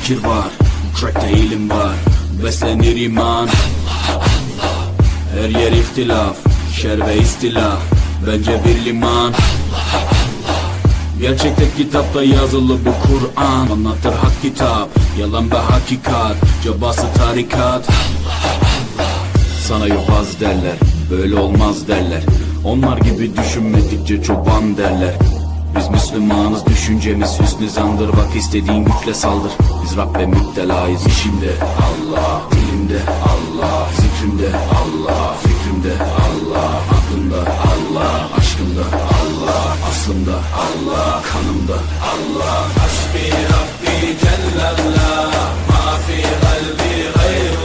fikir var, bu crackte ilim var. Beslenir iman, her yer ihtilaf, şer ve istila, bence bir liman. Gerçekte kitapta yazılı bu Kur'an, anlatır hak kitap, yalan ve hakikat, cabası tarikat. Sana yobaz derler, böyle olmaz derler. Onlar gibi düşünmedikçe çoban derler. Biz Müslümanız, düşüncemiz hüsnü zandır. Bak istediğin güçle saldır. Biz Rabbe müptelayız. İşimde Allah, dilimde Allah, zikrimde Allah, fikrimde Allah, aklımda Allah, aşkımda Allah, aslımda Allah, kanımda Allah. Hasbi Rabbi Cellallah, ma fi kalbi gayri